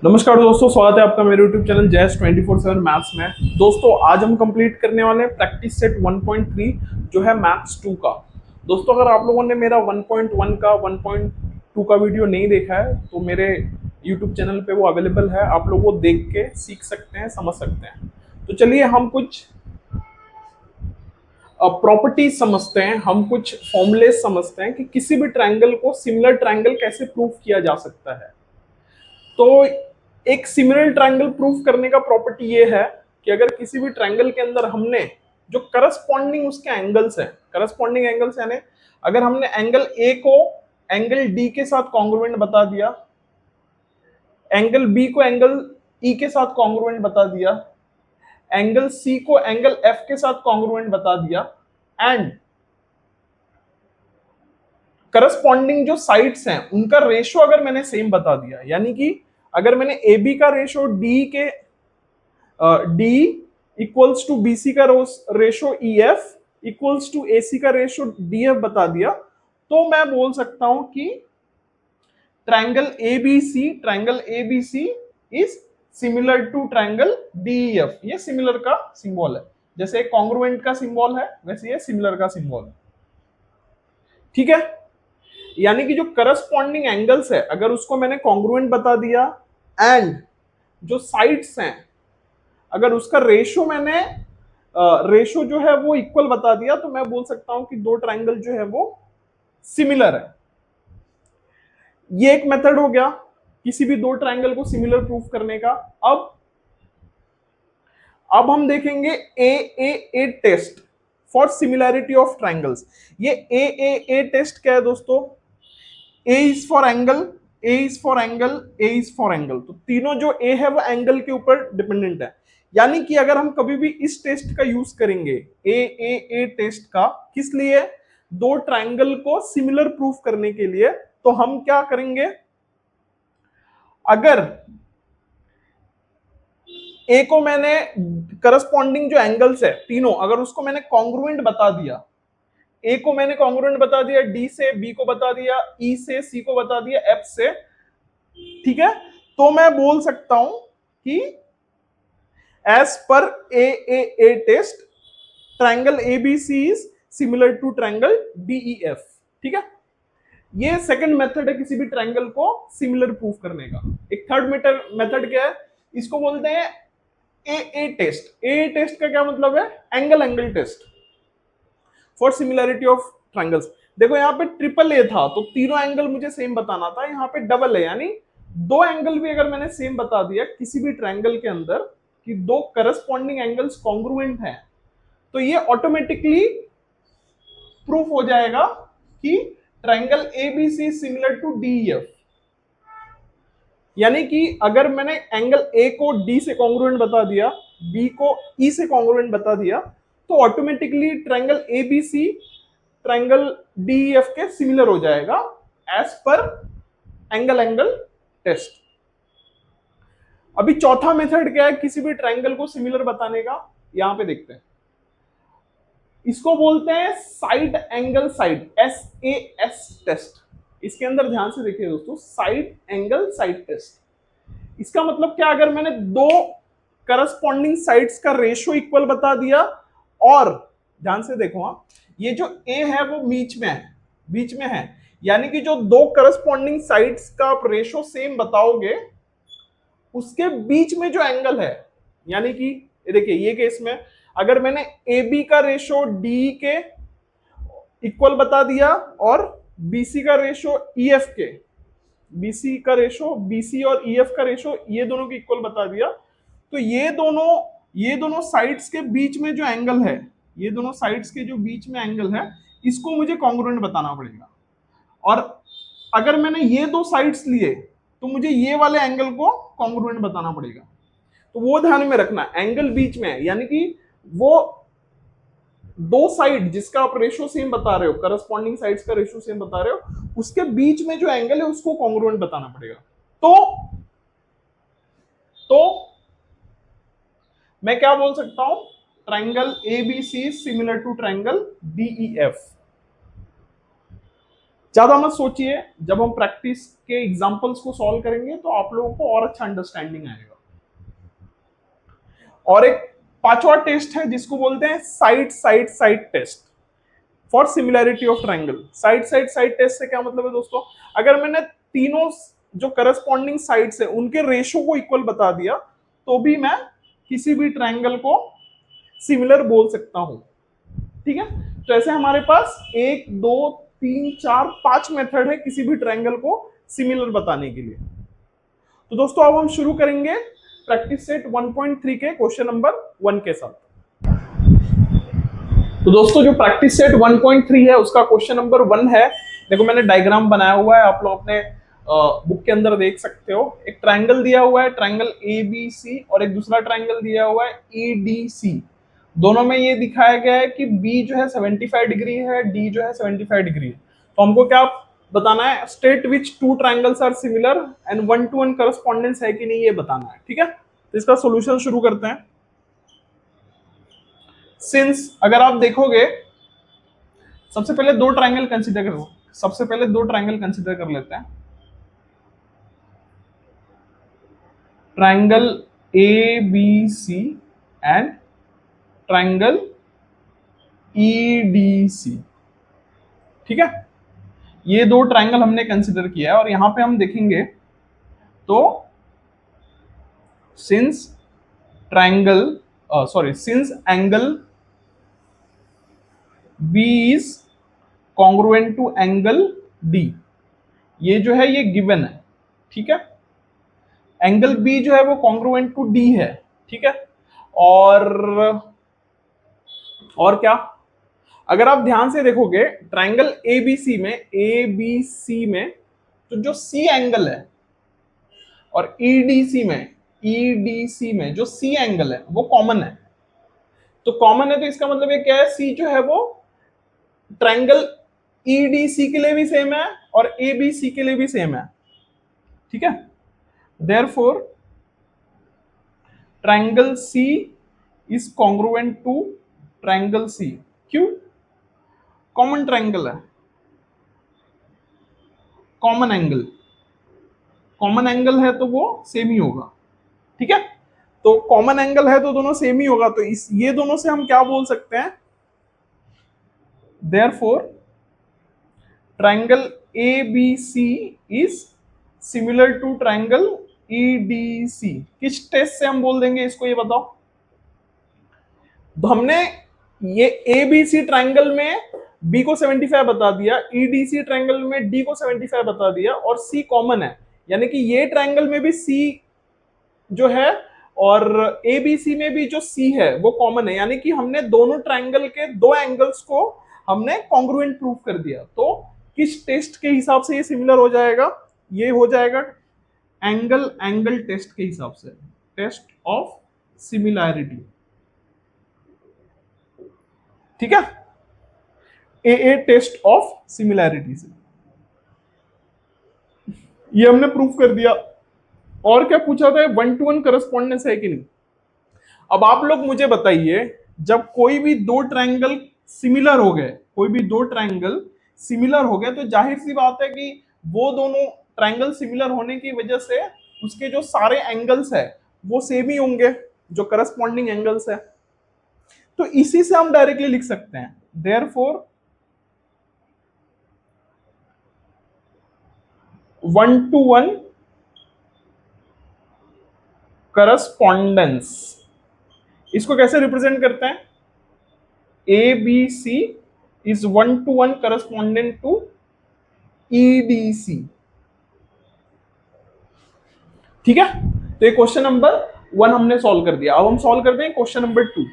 नमस्कार दोस्तों, स्वागत है आपका मेरे YouTube चैनल जैस 24/7 मैथ्स में। दोस्तों आज हम कंप्लीट करने वाले हैं प्रैक्टिस सेट 1.3 जो है मैथ्स 2 का। दोस्तों अगर आप लोगों ने मेरा 1.1 का 1.2 का वीडियो नहीं देखा है तो मेरे YouTube चैनल पे वो अवेलेबल है, आप लोग वो देख के सीख सकते हैं, समझ सकते हैं। तो चलिए हम कुछ प्रॉपर्टीज समझते हैं, हम कुछ फॉर्मूले समझते हैं कि किसी भी ट्रायंगल को सिमिलर ट्रायंगल कैसे प्रूव किया जा सकता है। तो एक सिमिलर ट्रायंगल प्रूफ करने का प्रॉपर्टी ये है कि अगर किसी भी ट्रायंगल के अंदर हमने जो करस्पॉन्डिंग उसके एंगल्स हैं, करस्पॉन्डिंग एंगल्स यानी अगर हमने एंगल ए को एंगल डी के साथ कॉन्ग्रुएंट बता दिया, एंगल बी को एंगल ई के साथ कॉन्ग्रुएंट बता दिया, एंगल सी को एंगल एफ के साथ कॉन्ग्रुएंट बता दिया एंड करस्पॉन्डिंग जो साइड्स हैं उनका रेशो अगर मैंने सेम बता दिया, यानी कि अगर मैंने ए बी का रेशो डी के D equals to B C का ratio E F equals to A C का रेशो डी एफ बता दिया, तो मैं बोल सकता हूं कि triangle A B C is similar to triangle D F. ये सिमिलर का सिंबल है, जैसे कॉन्ग्रुएंट का सिंबल है वैसे ये सिमिलर का सिंबल है। ठीक है, यानी कि जो करस्पॉन्डिंग एंगल्स है अगर उसको मैंने कॉन्ग्रुएंट बता दिया एंड जो साइड्स हैं अगर उसका रेशो जो है वो इक्वल बता दिया, तो मैं बोल सकता हूं कि दो ट्रायंगल जो है वो सिमिलर है। ये एक मेथड हो गया किसी भी दो ट्रायंगल को सिमिलर प्रूफ करने का। अब हम देखेंगे A test for similarity of triangles. ये ए टेस्ट क्या है दोस्तों? A is for angle, A is for angle, A is for angle. तो तीनों जो ए है वो एंगल के ऊपर डिपेंडेंट है, यानी कि अगर हम कभी भी इस टेस्ट का यूज करेंगे ए टेस्ट का, किस लिए? दो ट्रायंगल को सिमिलर प्रूफ करने के लिए। तो हम क्या करेंगे, अगर ए को मैंने करस्पॉन्डिंग जो एंगल्स है तीनों अगर उसको मैंने कॉन्ग्रुएंट बता दिया, ए को मैंने कॉन्ग्रुएंट बता दिया डी से, बी को बता दिया ई से, सी को बता दिया एफ से, ठीक है, तो मैं बोल सकता हूं कि as per a test triangle ABC is similar to triangle DEF. ठीक है, ये सेकंड मेथड है किसी भी ट्रायंगल को सिमिलर प्रूफ करने का। एक थर्ड मेथड क्या है, इसको बोलते हैं ए टेस्ट। ए टेस्ट का क्या मतलब है? Angle test for similarity of triangles. देखो यहाँ पे ट्रिपल ए था तो तीनों एंगल मुझे सेम बताना था, यहाँ पे डबल है, यानी दो एंगल भी अगर मैंने सेम बता दिया किसी भी ट्रायंगल के अंदर कि दो करस्पॉन्डिंग एंगल्स कॉन्ग्रुएंट हैं, तो ये ऑटोमेटिकली प्रूफ हो जाएगा कि triangle ABC similar to DEF. यानी कि अगर मैंने एंगल ए को डी से कॉन्ग्रुएंट बता दिया, बी को ई से कॉन्ग्रुएंट बता दिया, तो automatically triangle ABC triangle DEF के सिमिलर हो जाएगा एज पर एंगल टेस्ट। अभी चौथा मेथड क्या है किसी भी ट्रायंगल को सिमिलर बताने का, यहां पे देखते हैं। इसको बोलते हैं side angle side, SAS test. इसके अंदर ध्यान से देखिए दोस्तों, साइड एंगल साइड टेस्ट। इसका मतलब क्या, अगर मैंने दो करस्पॉन्डिंग साइड्स का रेशो इक्वल बता दिया और ध्यान से देखो, हाँ, ये जो ए है वो बीच में है, यानी कि जो दो करस्पॉन्डिंग साइड्स का आप रेशो सेम बताओगे उसके बीच में जो एंगल है, यानी कि देखिए ये केस में अगर मैंने ए बी का रेशो डी के इक्वल बता दिया और बीसी का रेशो ई एफ के, बीसी का रेशो बीसी और ई एफ का रेशो ये दोनों के इक्वल बता दिया, तो ये दोनों साइड्स के बीच में जो एंगल है, ये दोनों साइड्स के जो बीच में एंगल है इसको मुझे कॉन्ग्रुएंट बताना पड़ेगा। और अगर मैंने ये दो साइड्स लिए तो मुझे ये वाले एंगल को कॉन्ग्रुएंट बताना पड़ेगा। तो वो ध्यान में रखना, एंगल बीच में है, यानी कि वो दो साइड जिसका आप रेशो सेम बता रहे हो, करस्पॉन्डिंग साइड्स का रेशो सेम बता रहे हो, उसके बीच में जो एंगल है उसको कॉन्ग्रुएंट बताना पड़ेगा। तो मैं क्या बोल सकता हूं, triangle ABC similar to triangle DEF. ज्यादा मत सोचिए, जब हम प्रैक्टिस के एग्जांपल्स को सॉल्व करेंगे तो आप लोगों को और अच्छा अंडरस्टैंडिंग आएगा। और एक पांचवा टेस्ट है जिसको बोलते हैं side side side test for similarity of triangle. Side side side test से क्या मतलब है दोस्तों, अगर मैंने तीनों जो करस्पॉन्डिंग साइड्स है उनके रेशो को इक्वल बता दिया तो भी मैं किसी भी ट्रायंगल को सिमिलर बोल सकता हूं। ठीक है, तो ऐसे हमारे पास 1 2 3 4 5 मेथड है किसी भी ट्रायंगल को सिमिलर बताने के लिए। तो दोस्तों अब हम शुरू करेंगे प्रैक्टिस सेट 1.3 के क्वेश्चन नंबर 1 के साथ। तो दोस्तों जो प्रैक्टिस सेट 1.3 है उसका क्वेश्चन नंबर 1 है। देखो मैंने डायग्राम बनाया हुआ है, आप लोग अपने बुक के अंदर देख सकते हो। एक ट्रायंगल दिया हुआ है, ट्रायंगल ABC, और एक दूसरा ट्रायंगल दिया हुआ है EDC। दोनों में ये दिखाया गया है कि B जो है 75 डिग्री है, D जो है 75 डिग्री है। तो हमको क्या बताना है, state which two triangles are similar and 1-to-1 correspondence है कि नहीं ये बताना है। ठीक है, तो इसका सोल्यूशन शुरू करते हैं। सिंस अगर आप देखोगे सबसे पहले दो ट्रायंगल कंसीडर कर लेते हैं। Triangle ABC and triangle EDC। ठीक है, ये दो ट्रायंगल हमने कंसीडर किया है और यहां पे हम देखेंगे तो since angle B is congruent to angle D, ये जो है ये गिवन है। ठीक है, एंगल B जो है वो कॉन्ग्रुएंट टू D है। ठीक है, और क्या, अगर आप ध्यान से देखोगे ट्रायंगल ABC में तो जो C एंगल है और EDC में जो C एंगल है वो कॉमन है। तो कॉमन है तो इसका मतलब ये क्या है, C जो है वो ट्रायंगल EDC के लिए भी सेम है और ABC के लिए भी सेम है। ठीक है, therefore triangle C is congruent to triangle C। क्यों, कॉमन ट्रायंगल है, कॉमन एंगल है तो वो सेम ही होगा। ठीक है, तो कॉमन एंगल है तो दोनों सेम ही होगा, तो ये दोनों से हम क्या बोल सकते हैं, therefore triangle ABC is similar to triangle EDC। किस टेस्ट से हम बोल देंगे इसको, ये बताओ। तो हमने ये ABC ट्रायंगल में B को 75 बता दिया, EDC ट्रायंगल में D को 75 बता दिया और C कॉमन है, यानी कि ये ट्रायंगल में भी C जो है और ABC में भी जो C है वो कॉमन है, यानी कि हमने दोनों ट्रायंगल के दो एंगल्स को हमने कॉन्ग्रुएंट प्रूफ कर दिया। तो किस टेस्ट के हिसाब से ये सिमिलर हो जाएगा, ये हो जाएगा एंगल टेस्ट के हिसाब से, टेस्ट ऑफ सिमिलैरिटी। ठीक है, ए टेस्ट ऑफ सिमिलैरिटी से ये हमने प्रूफ कर दिया। और क्या पूछा था, 1-to-1 करस्पॉन्डेंस है कि नहीं। अब आप लोग मुझे बताइए, जब कोई भी दो ट्रायंगल सिमिलर हो गए तो जाहिर सी बात है कि वो दोनों ट्रायंगल सिमिलर होने की वजह से उसके जो सारे एंगल्स है वो सेम ही होंगे, जो करस्पॉन्डिंग एंगल्स है। तो इसी से हम डायरेक्टली लिख सकते हैं, देयरफॉर 1-to-1 करस्पॉन्डेंस, इसको कैसे रिप्रेजेंट करते हैं, ABC is 1-to-1 correspondent to EDC। ठीक है, तो ये क्वेश्चन नंबर 1 हमने सॉल्व कर दिया। अब हम सॉल्व करते हैं क्वेश्चन नंबर 2।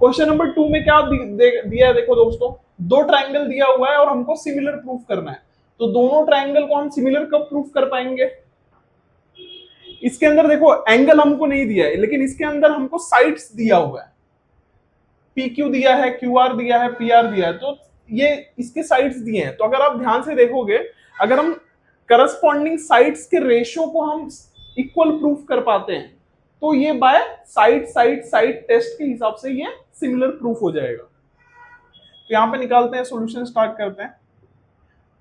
क्वेश्चन नंबर 2 में क्या दिया है, देखो दोस्तों, दो ट्रायंगल दिया हुआ है और हमको सिमिलर प्रूफ करना है। तो दोनों ट्रायंगल को हम सिमिलर कब प्रूफ कर पाएंगे, इसके अंदर देखो एंगल हमको नहीं दिया है, लेकिन इसके अंदर हमको साइड्स दिया हुआ है, PQ दिया है, QR दिया है, PR दिया है, तो ये इसके साइड्स दिए हैं। तो अगर आप ध्यान से देखोगे, अगर हम करस्पॉन्डिंग साइड्स के रेशियो को हम इक्वल प्रूफ कर पाते हैं तो ये बाय साइड टेस्ट के हिसाब से ये सिमिलर प्रूफ हो जाएगा। तो यहां पे निकालते हैं, सॉल्यूशन स्टार्ट करते हैं।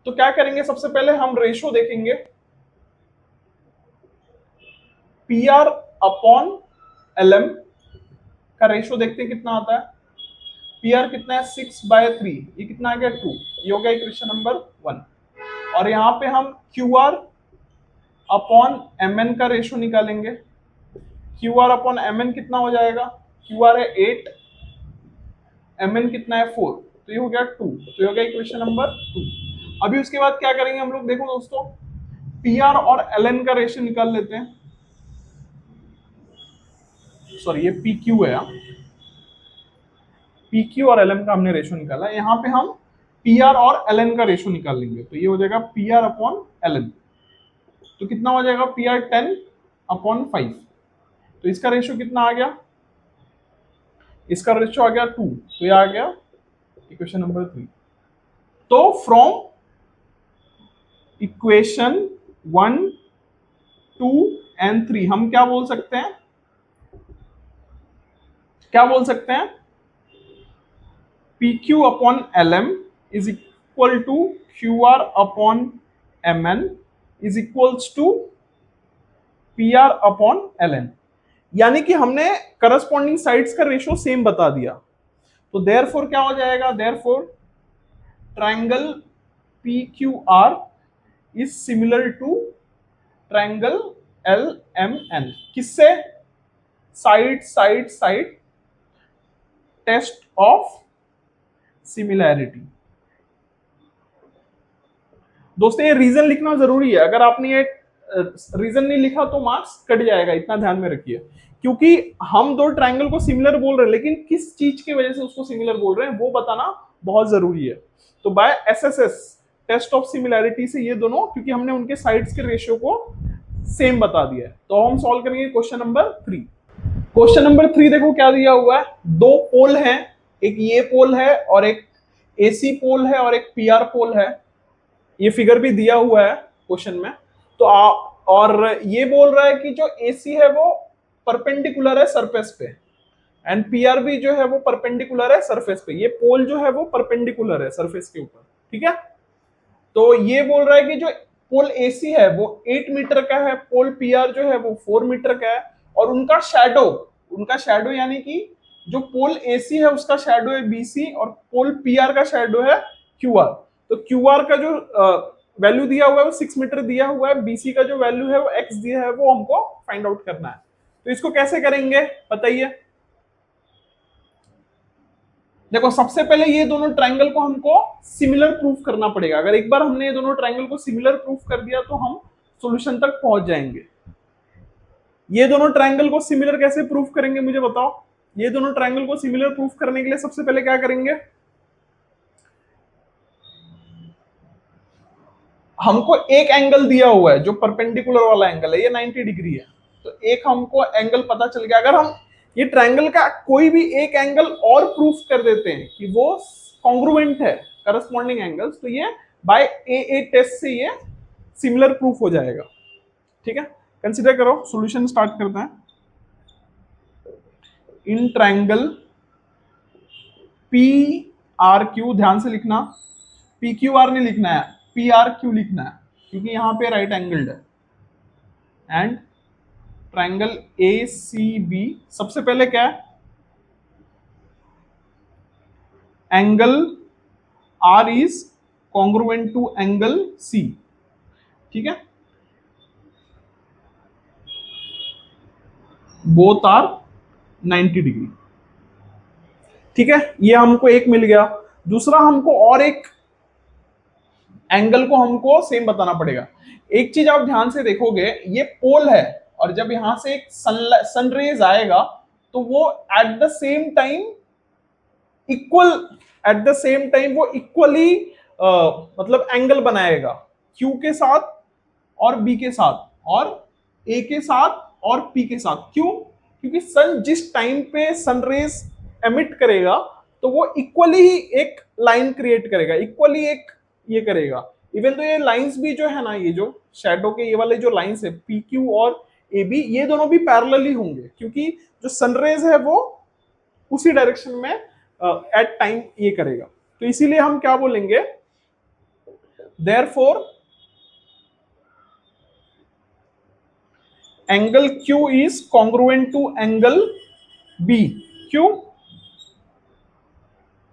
तो क्या करेंगे, सबसे पहले हम रेशो देखेंगे, P R upon L M का रेशो देखते हैं कितना आता है। पी आर कितना है, 6/3, ये कितना आ गया 2, ये हो गया इक्वेशन नंबर 1। और यहाँ पे हम Q R upon M N का रेशो निकालेंगे। Q R upon M N कितना हो जाएगा, क्यू आर है 8, एम एन कितना है 4, तो ये हो गया 2, तो ये हो गया इक्वेशन नंबर 2। अभी उसके बाद क्या करेंगे हम लोग, देखो दोस्तों, पी आर और एल एन का रेशो निकाल लेते हैं। सॉरी, ये पी क्यू है, पी क्यू और एल एम का हमने रेशो निकाला, यहाँ पे हम पी आर और एल एन का रेशो निकाल लेंगे। तो ये हो जाएगा P R upon L N, तो कितना हो जाएगा, पी आर 10/5, तो इसका रेशो कितना आ गया, इसका रेशो आ गया 2, तो ये आ गया इक्वेशन नंबर 3। तो फ्रॉम इक्वेशन 1, 2 एंड 3 हम क्या बोल सकते हैं, क्या बोल सकते हैं, P Q upon L M is equal to Q R upon M N is equals to P R upon L N. यानी कि हमने करस्पॉन्डिंग साइड्स का रेशो सेम बता दिया। तो देयरफॉर क्या हो जाएगा, therefore triangle P Q R is similar to triangle L M N. किससे, side side side test of similarity. दोस्तों ये रीजन लिखना जरूरी है, अगर आपने ये रीजन नहीं लिखा तो मार्क्स कट जाएगा, इतना ध्यान में रखिए। क्योंकि हम दो ट्रायंगल को सिमिलर बोल रहे हैं, लेकिन किस चीज की वजह से उसको सिमिलर बोल रहे हैं वो बताना बहुत जरूरी है। तो by SSS, test of similarity से ये दोनों, क्योंकि हमने उनके साइड्स के रेशियो को सेम बता दिया है। तो हम सॉल्व करेंगे क्वेश्चन नंबर 3। क्वेश्चन नंबर 3 देखो क्या दिया हुआ है, दो पोल हैं, एक ये पोल है और एक एसी पोल है और एक पीआर पोल है। ये फिगर भी दिया हुआ है क्वेश्चन में। तो और ये बोल रहा है कि जो एसी है वो परपेंडिकुलर है सरफेस पे, एंड पीआर भी जो है वो परपेंडिकुलर है सरफेस पे। ये पोल जो है वो परपेंडिकुलर है सरफेस के ऊपर, ठीक है। तो ये बोल रहा है कि जो पोल एसी है वो 8 मीटर का है, पोल पीआर जो है वो 4 मीटर का है, और उनका शैडो यानी कि जो पोल एसी है उसका शैडो है बीसी और पोल पीआर का शैडो है क्यूआर। तो क्यूआर का जो वैल्यू दिया हुआ है वो 6 मीटर दिया हुआ है, बीसी का जो वैल्यू है वो एक्स दिया है, वो हमको फाइंड आउट करना है। तो इसको कैसे करेंगे बताइए। देखो सबसे पहले ये दोनों ट्रायंगल को हमको सिमिलर प्रूफ करना पड़ेगा। अगर एक बार हमने ये दोनों ट्रायंगल को सिमिलर प्रूफ कर दिया तो हम सॉल्यूशन तक पहुंच जाएंगे। ये दोनों ट्रायंगल को सिमिलर कैसे प्रूफ करेंगे मुझे बताओ। ये दोनों ट्रायंगल को सिमिलर प्रूफ करने के लिए सबसे पहले क्या करेंगे, हमको एक एंगल दिया हुआ है जो परपेंडिकुलर वाला एंगल है, ये 90 डिग्री है। तो एक हमको एंगल पता चल गया। अगर हम ये ट्रायंगल का कोई भी एक एंगल और प्रूफ कर देते हैं कि वो कॉन्ग्रुएंट है करस्पॉन्डिंग एंगल्स, तो ये बाय ए टेस्ट से ये सिमिलर प्रूफ हो जाएगा, ठीक है। कंसीडर करो, सॉल्यूशन स्टार्ट करते हैं। In triangle P R Q, ध्यान से लिखना, पी क्यू आर नहीं लिखना है, पी आर क्यू लिखना है, क्योंकि यहां पे राइट एंगल्ड है। And triangle A C B, सबसे पहले क्या है, angle R is congruent to angle C, ठीक है। बोथ आर 90 डिग्री, ठीक है। ये हमको एक मिल गया। दूसरा हमको और एक एंगल को हमको सेम बताना पड़ेगा। एक चीज आप ध्यान से देखोगे, ये पोल है और जब यहां से एक सनरेज आएगा तो वो एट द सेम टाइम वो इक्वली मतलब एंगल बनाएगा Q के साथ और B के साथ और A के साथ और P के साथ। क्यों? क्योंकि सन जिस टाइम पे सनरेज एमिट करेगा तो वो इक्वली ही एक लाइन क्रिएट करेगा, इक्वली एक ये करेगा। इवन तो ये लाइंस भी जो है ना, ये जो शैडो के ये वाले जो लाइंस है पी क्यू और ए बी, ये दोनों भी पैरेलल ही होंगे, क्योंकि जो सनरेज है वो उसी डायरेक्शन में एट टाइम ये करेगा। तो इसीलिए हम क्या बोलेंगे, therefore angle Q is congruent to angle B. क्यों?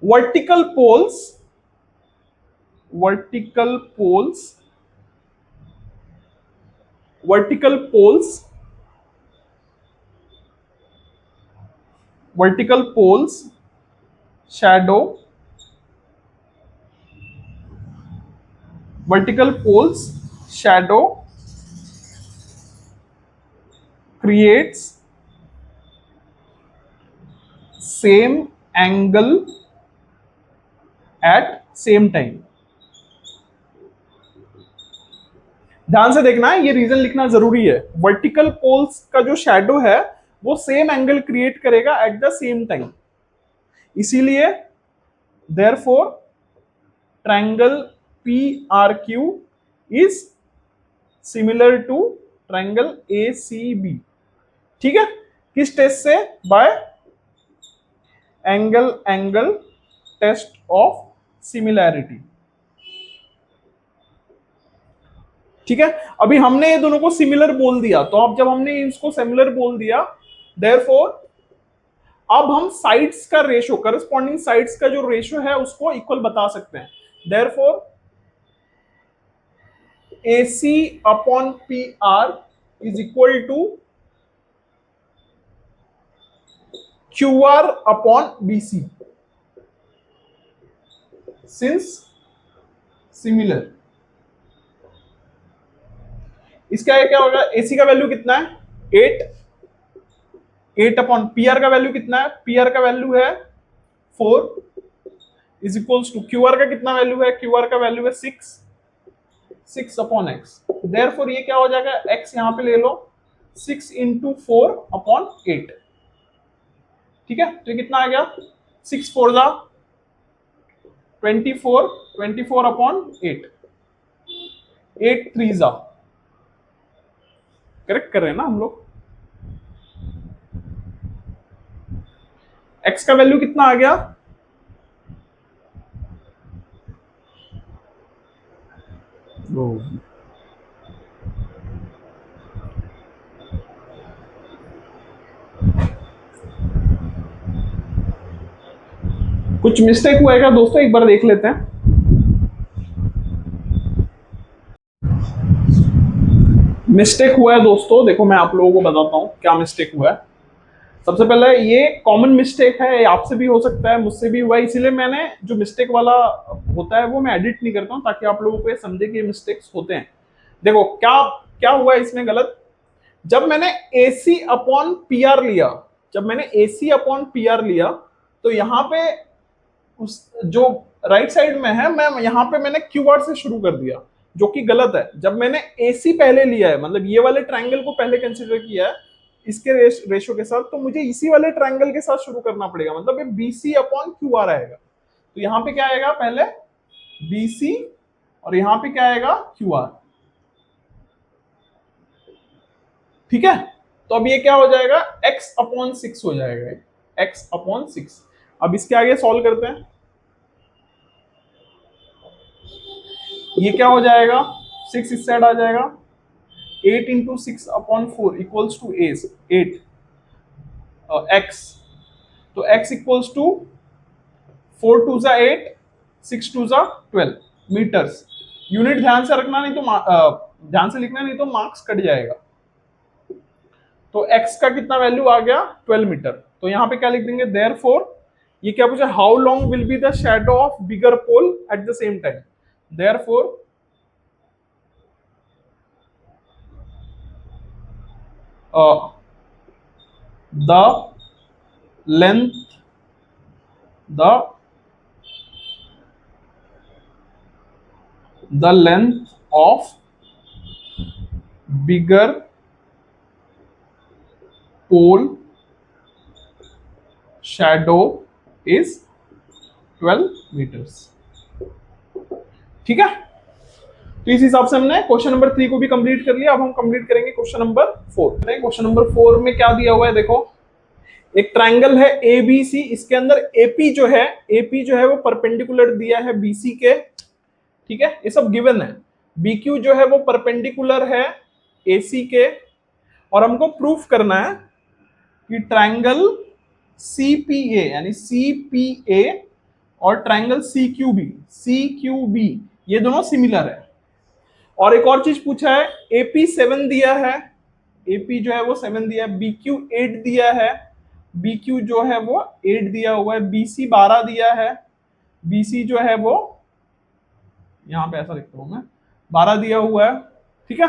Vertical poles vertical poles shadow creates same angle at same time. ध्यान से देखना है, ये रीजन लिखना जरूरी है। वर्टिकल पोल्स का जो शैडो है वो सेम एंगल क्रिएट करेगा एट द सेम टाइम, इसीलिए therefore triangle PRQ is similar to triangle ACB। ठीक है, किस टेस्ट से? By angle test of similarity. ठीक है, अभी हमने ये दोनों को सिमिलर बोल दिया, तो अब जब हमने इसको सिमिलर बोल दिया, देयरफॉर अब हम साइड्स का रेशो, करस्पॉन्डिंग साइड्स का जो रेशो है उसको इक्वल बता सकते हैं। Therefore AC upon PR is equal to QR upon BC since similar. इसका क्या होगा? AC का वैल्यू कितना है? 8 अपॉन PR का वैल्यू कितना है? PR का वैल्यू है 4 इज इक्वल्स टू QR का कितना वैल्यू है? QR का वैल्यू है 6 अपॉन X। देयरफॉर ये क्या हो जाएगा? X यहां पे ले लो, 6 इंटू 4 अपॉन 8। ठीक है, तो ये कितना आ गया? 6 4 जा 24 अपॉन 8, 8 3 जा। करेक्ट कर रहे हैं ना हम लोग? X का वैल्यू कितना आ गया? कुछ मिस्टेक हुआ है क्या दोस्तों? एक बार देख लेते हैं। मिस्टेक हुआ है दोस्तों, देखो मैं आप लोगों को बताता हूं क्या मिस्टेक हुआ है। सबसे पहले ये कॉमन मिस्टेक है, आपसे भी हो सकता है, मुझसे भी हुआ है, इसीलिए मैंने जो मिस्टेक वाला होता है वो मैं एडिट नहीं करता हूं, ताकि आप लोगों को ये समझे कि ये मिस्टेक्स होते हैं। देखो क्या क्या हुआ है इसमें गलत। जब मैंने AC अपॉन PR लिया, तो यहाँ पे उस जो राइट साइड में है, मैं यहाँ पे मैंने QR से शुरू कर दिया, जो कि गलत है। जब मैंने AC पहले लिया है, मतलब ये वाले ट्रायंगल को पहले कंसीडर किया है इसके रेशो के साथ, तो मुझे इसी वाले ट्रायंगल के साथ शुरू करना पड़ेगा, मतलब ये BC अपॉन QR आएगा। तो यहाँ पे क्या आएगा? पहले BC और यहाँ पे क्या आएगा? QR। ठीक है, तो अब ये क्या हो जाएगा? X अपॉन 6 हो जाएगा, X अपॉन 6। अब इसके आगे सॉल्व करते हैं। ये क्या हो जाएगा? 6 इस साइड आ जाएगा, 8 into 6 upon 4 equals to 8 X। तो X इक्वल्स टू 4 2 जा 8, 6 2 जा 12 मीटर्स। यूनिट ध्यान से रखना, नहीं तो ध्यान से लिखना, नहीं तो मार्क्स कट जाएगा। तो X का कितना वैल्यू आ गया? 12 मीटर। तो यहाँ पे क्या लिख देंगे? देयरफॉर ये क्या पूछा? How long will be the shadow of bigger pole at the same time. Therefore the length of bigger pole shadow is 12 meters। ठीक है, तो इस हिसाब से हमने क्वेश्चन नंबर 3 को भी कंप्लीट कर लिया। अब हम कंप्लीट करेंगे क्वेश्चन नंबर 4। क्वेश्चन नंबर 4 में क्या दिया हुआ है? देखो, एक ट्रायंगल है ABC, इसके अंदर AP जो है वो परपेंडिकुलर दिया है BC के। ठीक है, ये सब गिवन है। बी क्यू जो है वो परपेंडिकुलर है ए सी के, और हमको प्रूफ करना है कि ट्रायंगल सी पी ए यानी सी पी ए और ट्रायंगल सी क्यू बी ये दोनों सिमिलर है। और एक और चीज पूछा है, एपी 7 दिया है, एपी जो है वो 7 दिया है, बी क्यू 8 दिया है, बी क्यू जो है वो 8 दिया हुआ है, बीसी 12 दिया है, बीसी जो है वो यहां पे ऐसा लिखता हूं मैं 12 दिया हुआ है। ठीक है,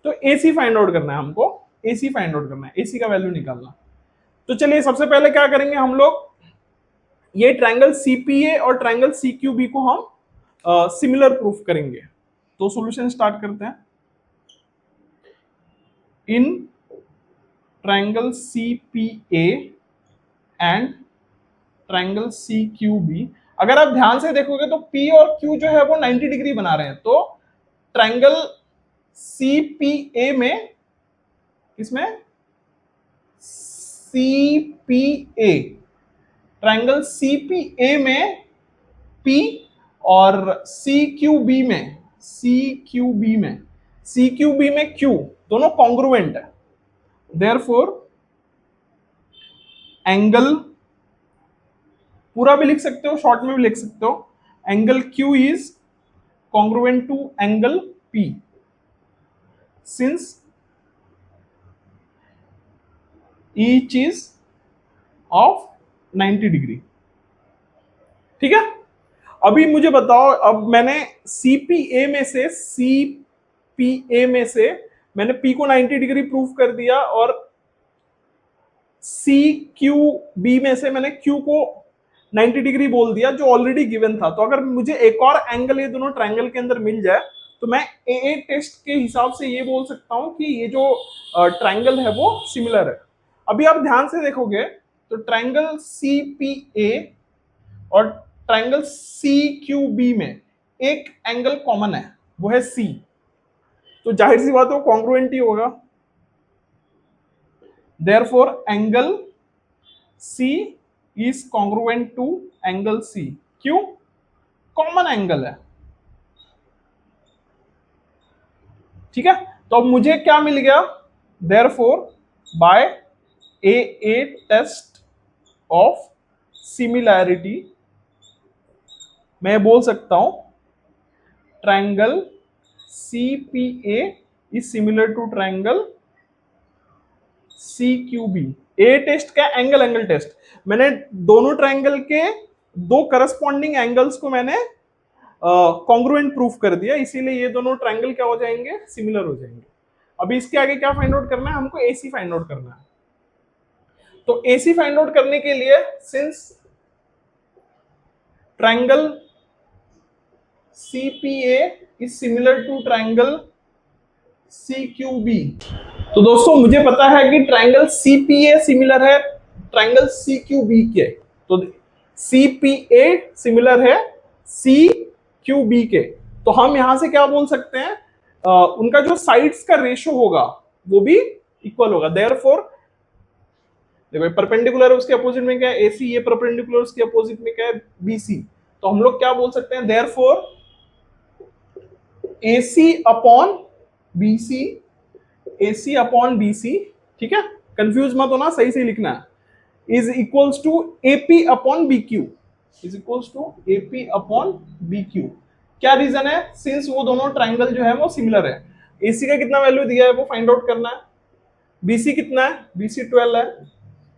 तो एसी फाइंड आउट करना है हमको, एसी फाइंड आउट करना है, एसी का वैल्यू निकालना। तो चलिए सबसे पहले क्या करेंगे हम लोग, ये ट्रायंगल सीपीए और ट्रायंगल सीक्यूबी को हम सिमिलर प्रूफ करेंगे। तो सॉल्यूशन स्टार्ट करते हैं। In triangle CPA and triangle CQB, अगर आप ध्यान से देखोगे तो P और Q जो है वो 90 डिग्री बना रहे हैं। तो ट्रायंगल सीपीए में, इसमें सीपीए, ट्रायंगल सीपीए में P और सीक्यूबी में Q दोनों कॉन्ग्रुएंट है। देयरफॉर एंगल, पूरा भी लिख सकते हो, शॉर्ट में भी लिख सकते हो, angle Q is congruent to angle P since each is of 90 degree. ठीक है, अभी मुझे बताओ, अब मैंने सीपीए में से मैंने P को 90 डिग्री प्रूफ कर दिया, और सी क्यू बी में से मैंने Q को 90 डिग्री बोल दिया जो ऑलरेडी गिवन था। तो अगर मुझे एक और एंगल ये दोनों ट्रायंगल के अंदर मिल जाए तो मैं ए टेस्ट के हिसाब से ये बोल सकता हूं कि ये जो ट्रायंगल है वो सिमिलर है। अभी आप ध्यान से देखोगे तो ट्रायंगल सी पी ए और ट्रायंगल सी क्यू बी में एक एंगल कॉमन है, वो है सी। तो जाहिर सी बात है वो कॉन्ग्रुएंट ही होगा। Therefore angle C is congruent to angle C. क्यों? कॉमन एंगल है। ठीक है, तो अब मुझे क्या मिल गया, therefore by a test of similarity मैं बोल सकता हूं triangle CPA is similar to triangle CQB। A test का एंगल टेस्ट, मैंने दोनों ट्रायंगल के दो करस्पॉन्डिंग एंगल्स को मैंने कॉन्ग्रुएंट प्रूफ कर दिया, इसीलिए ये दोनों ट्रायंगल क्या हो जाएंगे, सिमिलर हो जाएंगे। अभी इसके आगे क्या फाइंड आउट करना है हमको, एसी फाइंड आउट करना है। तो एसी फाइंड आउट करने के लिए, since triangle CPA is similar to triangle CQB, तो दोस्तों मुझे पता है कि ट्रायंगल CPA सिमिलर है ट्रायंगल CQB के, तो CPA सिमिलर है CQB के। तो हम यहां से क्या बोल सकते हैं, उनका जो साइड्स का रेशियो होगा वो भी इक्वल होगा। देयरफॉर देखो परपेंडिकुलर है, उसके अपोजिट में क्या है AC, ये परपेंडिकुलर उसके अपोजिट में क्या है BC। तो हम लोग क्या बोल सकते हैं, therefore AC upon BC, AC upon BC, ठीक है, कंफ्यूज मत होना, सही से लिखना है, is equals to AP upon BQ, is equals to AP upon BQ। क्या रीजन है, सिंस वो दोनों ट्रायंगल जो है वो सिमिलर है। AC का कितना वैल्यू दिया है वो फाइंड आउट करना है, BC कितना है, BC 12 है,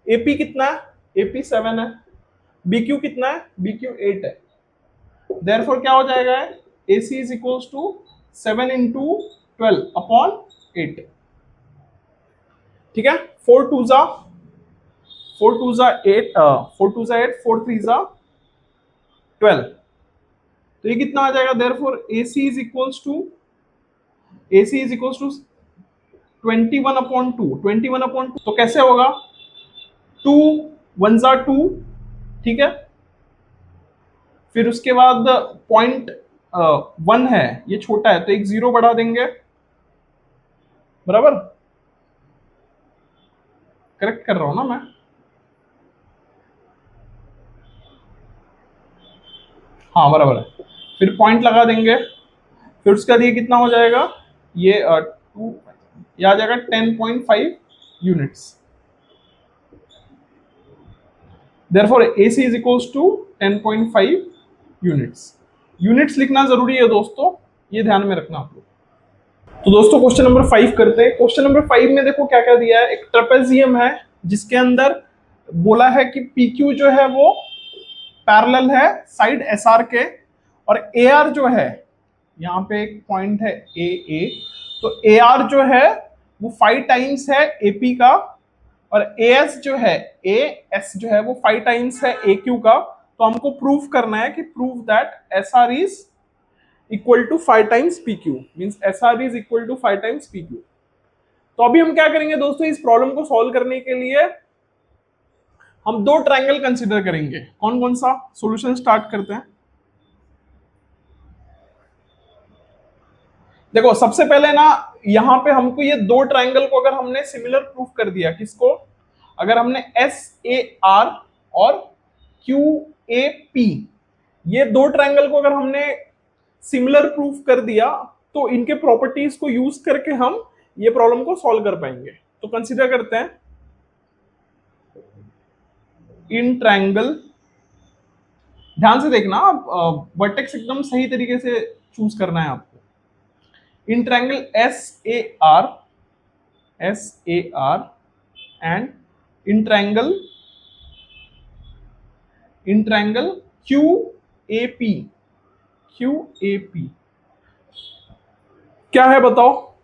AP कितना है, AP 7 है, BQ कितना है, BQ 8 है। देयरफॉर क्या हो जाएगा, AC is equals to 7 into 12 upon 8। ठीक है, 4 2 जा 8, 4 2 जा 8, 4 3 जा 12, तो ये कितना आ जाएगा, therefore AC is equals to 21 upon 2, 21 upon 2, तो कैसे होगा, 2 1 जा 2, ठीक है, फिर उसके बाद पॉइंट 1 है, ये छोटा है तो एक 0 बढ़ा देंगे, बराबर, करेक्ट कर रहा हूं ना मैं, हाँ बराबर है। फिर पॉइंट लगा देंगे, फिर उसके बाद ये कितना हो जाएगा, ये 2, ये आ जाएगा 10.5 units. Therefore AC is equals to 10.5 units. Units लिखना जरूरी है दोस्तों, ये ध्यान में रखना आप लोग। तो दोस्तों क्वेश्चन नंबर 5 करते हैं। क्वेश्चन नंबर 5 में देखो क्या क्या दिया है। एक ट्रेपेजियम है जिसके अंदर बोला है कि PQ जो है वो पैरेलल है साइड SR के, और AR जो है, यहाँ पे एक पॉइंट है AA, तो AR जो है वो 5 टाइम्स है AP का, और AS जो है, AS जो है वो 5 टाइम्स है AQ का। तो हमको प्रूव करना है कि prove that SR is equal to 5 times PQ, means SR is equal to 5 times PQ। तो अभी हम क्या करेंगे दोस्तों, इस प्रॉब्लम को सॉल्व करने के लिए हम दो ट्रायंगल कंसीडर करेंगे। कौन कौन सा, सॉल्यूशन स्टार्ट करते हैं। देखो सबसे पहले ना, यहां पे हमको ये दो ट्रायंगल को अगर हमने सिमिलर प्रूफ कर दिया, किसको, अगर हमने SAR और QAP ये दो ट्रायंगल को अगर हमने सिमिलर प्रूफ कर दिया, तो इनके प्रॉपर्टीज को यूज करके हम ये प्रॉब्लम को सॉल्व कर पाएंगे। तो कंसीडर करते हैं इन ट्रायंगल, ध्यान से देखना, वर्टेक्स एकदम सही तरीके से चूज करना है आपको। In triangle SAR and in triangle QAP क्या है बताओ।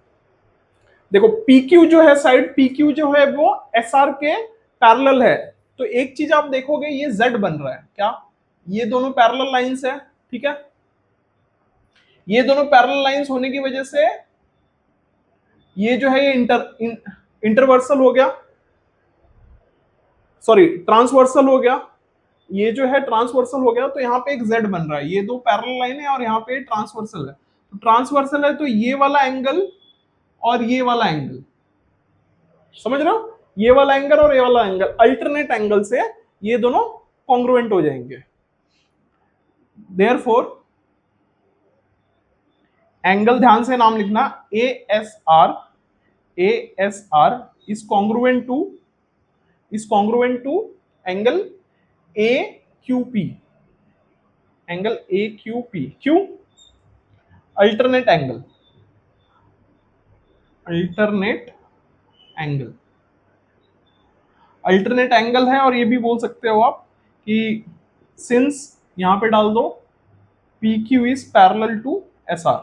देखो PQ जो है, साइड PQ जो है वो SR के पैरेलल है। तो एक चीज आप देखोगे, ये Z बन रहा है क्या, ये दोनों पैरेलल लाइंस है, ठीक है। ये दोनों पैरेलल लाइंस होने की वजह से ये जो है ये इंटरवर्सल हो गया, सॉरी ट्रांसवर्सल हो गया, ये जो है ट्रांसवर्सल हो गया। तो यहाँ पे एक Z बन रहा है, ये दो पैरेलल लाइन है और यहाँ पे ट्रांसवर्सल है। तो ट्रांसवर्सल है तो ये वाला एंगल और ये वाला एंगल, समझ रहे हो, ये वाला एंगल और ये वाला एंगल अल्टरनेट एंगल से ये दोनों कॉन्ग्रुएंट हो जाएंगे। देयरफॉर एंगल, ध्यान से नाम लिखना, ASR is congruent to angle AQP, angle AQP। क्यों, अल्टरनेट एंगल है। और ये भी बोल सकते हो आप कि सिंस, यहां पे डाल दो PQ is parallel to SR,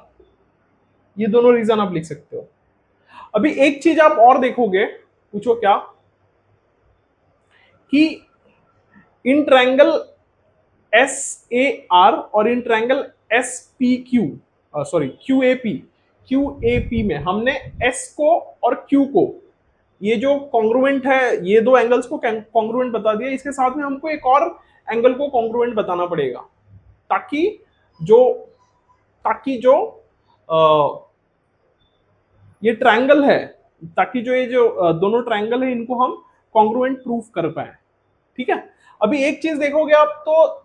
ये दोनों रीजन आप लिख सकते हो। अभी एक चीज आप और देखोगे, पूछो क्या, कि इन ट्रायंगल SAR और इन ट्रायंगल QAP में हमने S को और Q को, ये जो कॉन्ग्रुएंट है, ये दो एंगल्स को कॉन्ग्रुएंट बता दिया। इसके साथ में हमको एक और एंगल को कॉन्ग्रुएंट बताना पड़ेगा, ताकि जो ये ट्रायंगल है, ताकि जो ये जो दोनों ट्रायंगल है इनको हम कॉन्ग्रुएंट प्रूफ कर पाए, ठीक है। अभी एक चीज देखोगे आप, तो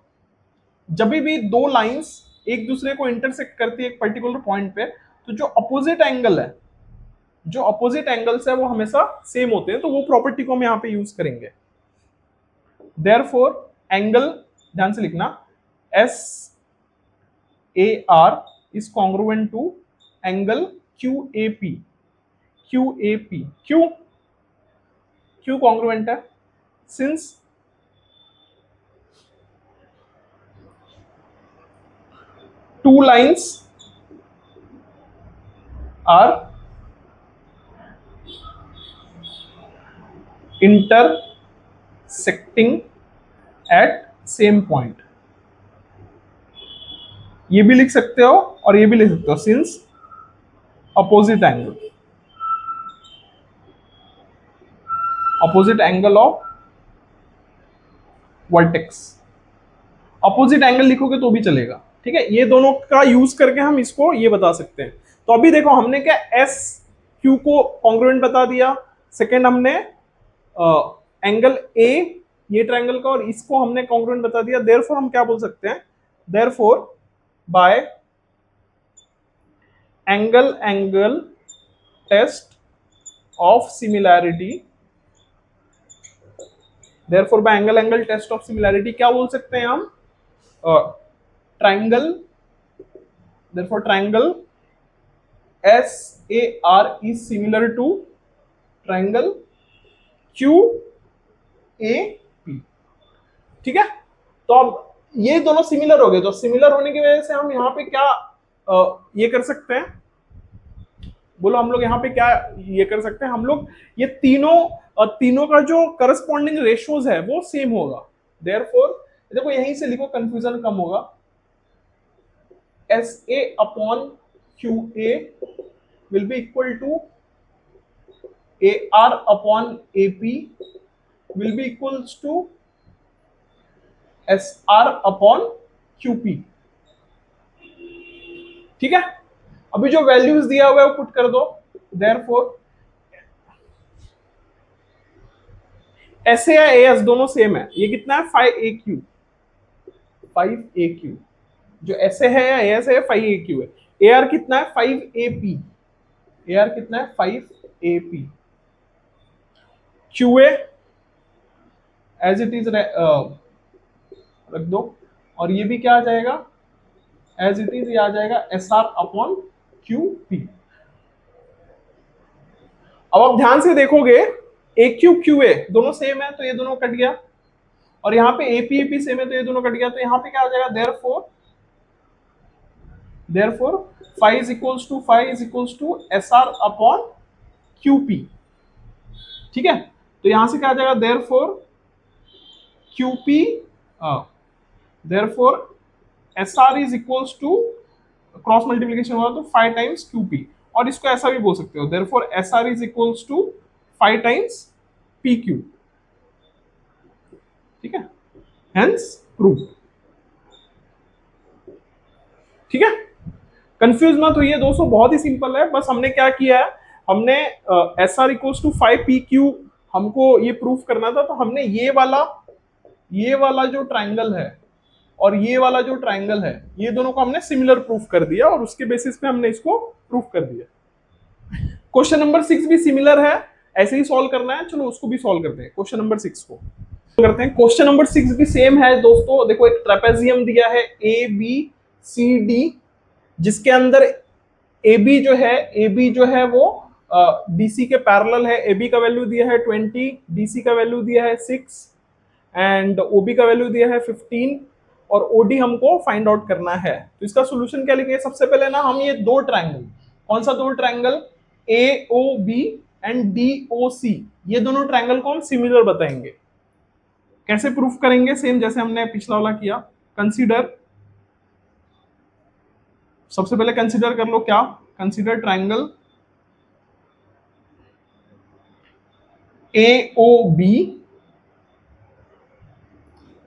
जब भी दो लाइंस एक दूसरे को इंटरसेक्ट करती है एक पर्टिकुलर पॉइंट पे, तो जो अपोजिट एंगल्स है वो हमेशा सेम होते हैं। तो वो प्रॉपर्टी को हम यहाँ पे यूज करेंगे। देयरफॉर एंगल, ध्यान से लिखना, SAR is congruent to angle QAP। क्यों कॉन्ग्रुएंट है, since two lines are intersecting at same point। ये भी लिख सकते हो और ये भी लिख सकते हो, since opposite angle of vertex, opposite angle लिखोगे तो भी चलेगा, ठीक है। ये दोनों का यूज करके हम इसको ये बता सकते हैं। तो अभी देखो हमने क्या SQ को कॉन्ग्रुएंट बता दिया, सेकेंड हमने एंगल A ये ट्रायंगल का और इसको हमने कॉन्ग्रुएंट बता दिया। देयरफॉर हम क्या बोल सकते हैं, therefore by angle test of similarity, therefore by angle test of similarity क्या बोल सकते हैं हम, triangle, therefore triangle SAR is similar to triangle QAP। ठीक है, तो अब ये दोनों सिमिलर हो गए, तो सिमिलर होने की वजह से हम यहाँ पे क्या ये कर सकते हैं, बोलो हम लोग यहाँ पे क्या ये कर सकते हैं, हम लोग ये तीनों का जो करस्पॉन्डिंग रेशियोज है वो सेम होगा, देयरफॉर देखो यहीं से लिखो, कंफ्यूजन कम होगा, SA upon QA will be equal to AR upon AP will be equals to SR upon QP। ठीक है, अभी जो वैल्यूज दिया हुआ है वो पुट कर दो, देयरफॉर SA या AS दोनों सेम है, ये कितना है 5AQ, 5AQ, जो SA है या AS है 5AQ है, AR कितना है 5AP, AR कितना है 5AP, QA as it is रख दो, और ये भी क्या आ जाएगा एज इट इज, ये आ जाएगा SR अपॉन QP। अब आप ध्यान से देखोगे AQ QA दोनों सेम है तो ये दोनों कट गया, और यहाँ पे AP AP सेम है तो ये दोनों कट गया, तो यहाँ पे क्या आ जाएगा therefore 5 is equals to SR upon QP। ठीक है, तो यहां से क्या आ जाएगा therefore QP, therefore SR is equals to, cross multiplication होगा तो 5 टाइम्स QP, और इसको ऐसा भी बोल सकते हो therefore SR is equals to 5 times PQ। ठीक है, हेंस प्रूव। ठीक है, कंफ्यूज मत होइए दोस्तों, बहुत ही सिंपल है, बस हमने क्या किया है, हमने SR इक्वल्स टू 5PQ हमको ये प्रूफ करना था, तो हमने ये वाला जो ट्राइंगल है और ये वाला जो ट्राइंगल है ये दोनों को हमने सिमिलर प्रूफ कर दिया, और उसके बेसिस पे हमने इसको प्रूफ कर दिया। क्वेश्चन नंबर 6 भी सिमिलर है, ऐसे ही सॉल्व करना है, चलो उसको भी सॉल्व करते हैं, क्वेश्चन नंबर 6 को करते हैं। क्वेश्चन नंबर 6 भी सेम है दोस्तों, देखो एक ट्रेपेजियम दिया है ABCD, जिसके अंदर AB जो है वो DC के पैरेलल है, AB का वैल्यू दिया है 20, DC का वैल्यू दिया है 6 एंड OB का वैल्यू दिया है 15, और OD हमको फाइंड आउट करना है। तो इसका सोल्यूशन क्या लिखेंगे, सबसे पहले ना हम ये दो ट्राइंगल, कौन सा दो ट्राइंगल, AOB एंड DOC, ये दोनों ट्राइंगल को हम सिमिलर बताएंगे। कैसे प्रूफ करेंगे, सेम जैसे हमने पिछला वाला किया, कंसीडर, सबसे पहले कंसीडर कर लो क्या, consider triangle AOB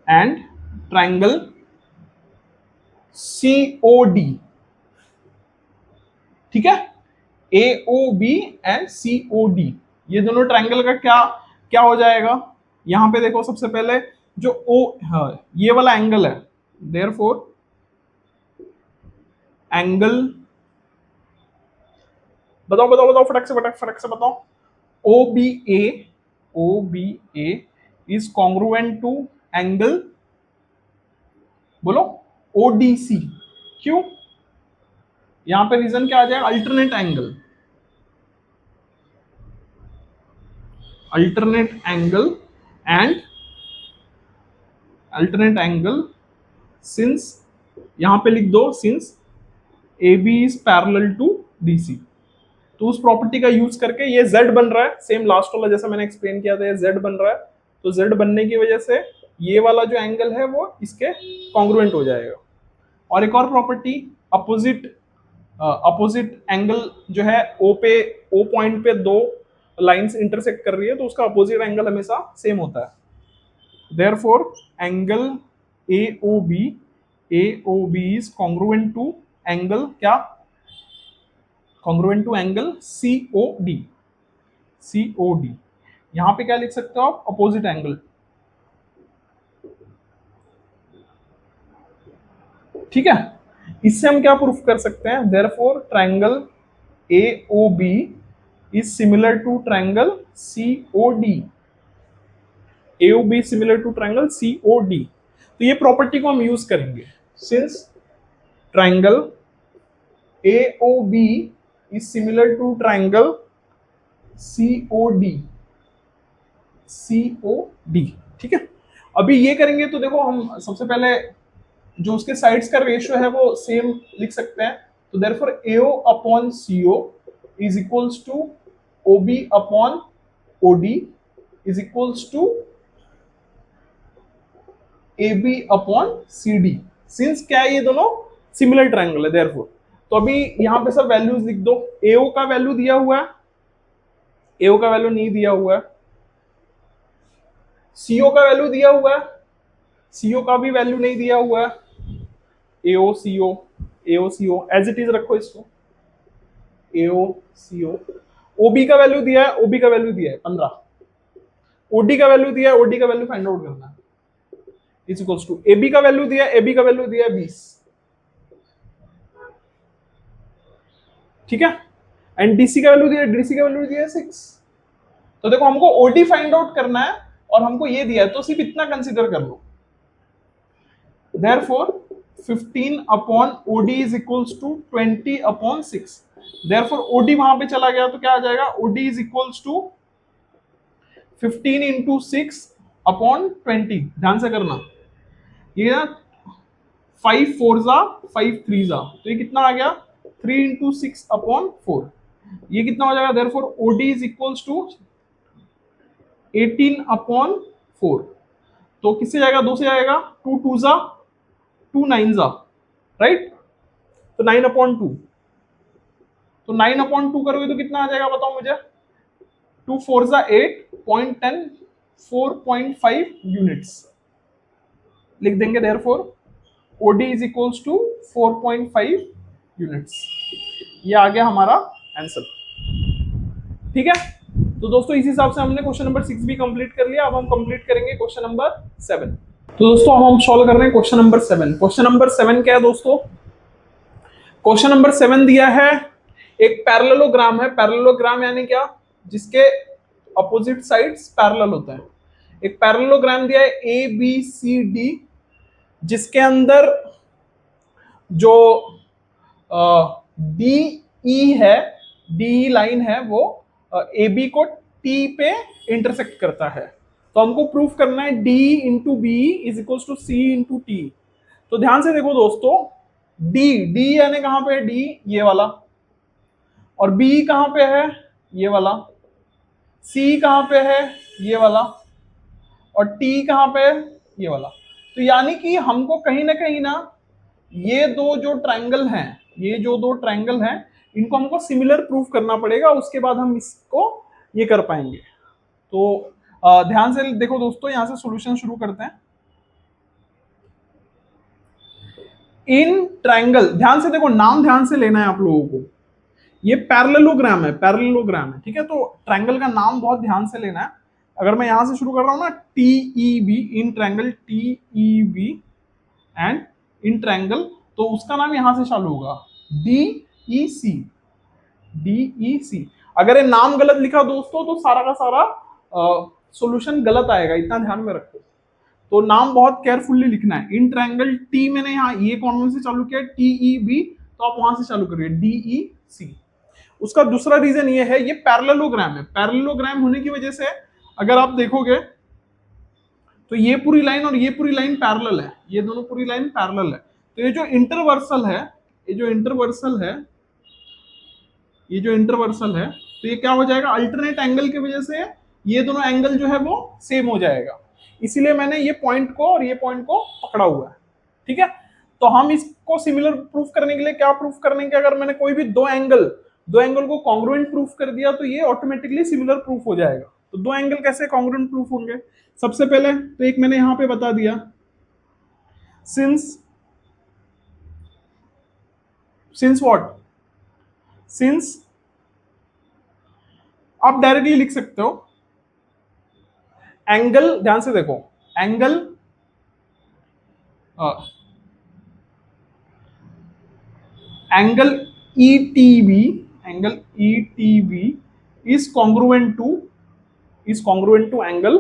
and triangle COD। ठीक है, AOB एंड COD, ये दोनों ट्राइंगल का क्या क्या हो जाएगा, यहां पे देखो सबसे पहले जो ये वाला एंगल है, देयरफॉर एंगल, बताओ फटक से बताओ, OBA is congruent to angle, बोलो ODC, क्यों, यहां पे रीजन क्या आ जाएगा, अल्टरनेट एंगल सिंस, यहां पे लिख दो since AB is parallel to DC। तो उस प्रॉपर्टी का यूज करके ये Z बन रहा है, सेम लास्ट वाला जैसा मैंने एक्सप्लेन किया था, ये Z बन रहा है, तो Z बनने की वजह से ये वाला जो एंगल है वो इसके कॉन्ग्रुएंट हो जाएगा। और एक और प्रॉपर्टी, अपोजिट एंगल जो है O पॉइंट पे दो लाइंस इंटरसेक्ट कर रही है, तो उसका अपोजिट एंगल हमेशा सेम होता है, therefore angle AOB is congruent to angle क्या, कॉन्ग्रुएंट टू एंगल COD। यहां पे क्या लिख सकते हो आप, अपोजिट एंगल। ठीक है, इससे हम क्या प्रूफ कर सकते हैं, therefore triangle AOB is similar to triangle COD। AOB similar to triangle COD। तो ये प्रॉपर्टी को हम यूज करेंगे, since triangle AOB is similar to triangle COD। ठीक है। अभी ये करेंगे तो देखो, हम सबसे पहले जो उसके साइड्स का रेशियो है वो सेम लिख सकते हैं। तो therefore AO upon CO is equals to OB upon OD is equals to AB upon CD। Since क्या है, ये दोनों सिमिलर ट्रायंगल है देयरफॉर। तो अभी यहां पे सब वैल्यूज लिख दो। AO का वैल्यू दिया हुआ है, AO का वैल्यू नहीं दिया हुआ है। CO का वैल्यू दिया हुआ है, CO का भी वैल्यू नहीं दिया हुआ है। AO CO as it is रखो इसको, AO CO। OB का वैल्यू दिया है, OB का वैल्यू दिया है 15। OD का वैल्यू दिया है, OD का वैल्यू फाइंड आउट करना है। इज इक्वल्स टू AB का वैल्यू दिया है, AB का वैल्यू दिया है 20। ठीक है। एंड DC का वैल्यू दिया है, DC का वैल्यू दिया है 6। तो देखो, हमको OD फाइंड आउट करना है और हमको ये दिया है, तो सिर्फ इतना कंसीडर कर लो। Therefore 15 upon OD is equals to 20 upon 6। Therefore OD वहां पे चला गया तो क्या आ जाएगा, OD is equals to 15 into 6 upon 20। ध्यान से करना, ये ना 5 4 जा 5 3 जा, तो ये कितना आ गया 3 इंटू 6 अपॉन 4। ये कितना हो जाएगा, therefore OD is equals to 18 upon 4। तो किससे जाएगा, 2 से जाएगा, 2 2 जा 2 9 जा, राइट। तो 9 अपॉन 2, तो 9 अपॉन 2 करोगे तो कितना आ जाएगा बताओ मुझे, 2 4 जा 8.10 4.5 यूनिट्स लिख देंगे। Therefore OD is equals to 4.5 units. ये आ गया हमारा आंसर। ठीक है। तो दोस्तों इस हिसाब से हमने क्वेश्चन नंबर 6 भी कंप्लीट कर लिया। अब हम कंप्लीट करेंगे क्वेश्चन नंबर 7। तो दोस्तों हम सॉल्व कर रहे हैं क्वेश्चन नंबर 7। क्वेश्चन नंबर 7 क्या है दोस्तों, क्वेश्चन नंबर 7 दिया है, एक पैरेललोग्राम है। पैरेललोग्राम यानी क्या, जिसके अपोजिट साइड्स पैरेलल होते हैं। एक पैरेललोग्राम दिया है ABCD, जिसके अंदर जो DE है, DE लाइन है, वो AB को T पे इंटरसेक्ट करता है। तो हमको प्रूफ करना है D into B is equal to C into T. तो ध्यान से देखो दोस्तों, D यानी कहां पे है, D ये वाला, और B कहां पे है, ये वाला, C कहां पे है, ये वाला, और T कहां पे है, ये वाला। तो यानी कि हमको कहीं ना ये दो जो ट्रायंगल हैं, ये जो दो ट्रायंगल हैं, इनको हमको सिमिलर प्रूफ करना पड़ेगा, उसके बाद हम इसको ये कर पाएंगे। तो ध्यान से देखो दोस्तों, यहां से सॉल्यूशन शुरू करते हैं। इन ट्रायंगल, ध्यान से देखो, नाम ध्यान से लेना है आप लोगों को। ये पैरेललोग्राम है, पैरेललोग्राम है, ठीक है। तो ट्रायंगल का नाम बहुत ध्यान से लेना है। अगर मैं यहां से शुरू कर रहा हूं ना, TEB, in triangle TEB and in triangle, तो उसका नाम यहां से चालू होगा DEC। DEC। अगर ये नाम गलत लिखा दोस्तों तो सारा का सारा सॉल्यूशन गलत आएगा, इतना ध्यान में रखो। तो नाम बहुत केयरफुल्ली लिखना है। इन ट्रायंगल T मैंने यहाँ ये कॉर्नर से चालू किया, TEB, तो आप वहां से चालू करिए DEC। उसका दूसरा रीजन ये है, ये पैरेललोग्राम है। पैरेललोग्राम होने की वजह से अगर आप देखोगे तो ये पूरी लाइन और ये पूरी लाइन पैरेलल है, ये दोनों पूरी लाइन पैरेलल है। तो ये जो इंटरवर्सल है, ये जो इंटरवर्सल है, ये जो इंटरवर्सल है, तो ये क्या हो जाएगा, अल्टरनेट एंगल की वजह से ये दोनों एंगल जो है वो सेम हो जाएगा। इसीलिए मैंने ये पॉइंट को और ये पॉइंट को पकड़ा हुआ है। ठीक है। तो हम इसको सिमिलर प्रूफ करने के लिए क्या प्रूफ करने के, अगर मैंने कोई भी दो एंगल को कॉन्ग्रुएंट प्रूफ कर दिया तो ये ऑटोमेटिकली सिमिलर प्रूफ हो जाएगा। तो दो एंगल कैसे कॉन्ग्रुएंट प्रूफ होंगे, सबसे पहले तो एक मैंने यहां पे बता दिया, सिंस व्हाट, सिंस आप डायरेक्टली लिख सकते हो एंगल, ध्यान से देखो, angle angle ETB, angle ETB is congruent to angle,